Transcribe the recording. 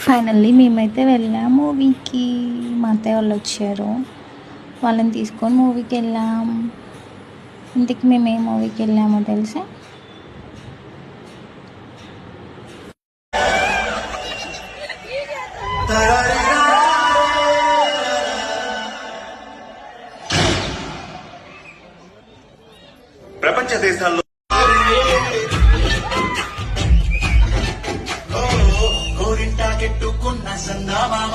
Finally మేమైతే వెళ్ళాం మూవీకి. మా అత్తయ్య వాళ్ళు వచ్చారు, వాళ్ళని తీసుకొని మూవీకి వెళ్ళాం. ఇంటికి మేము ఏ మూవీకి వెళ్ళామో తెలుసా? ప్రపంచ దేశాల్లో గోరింటా కెట్టుకున్న సందా మామ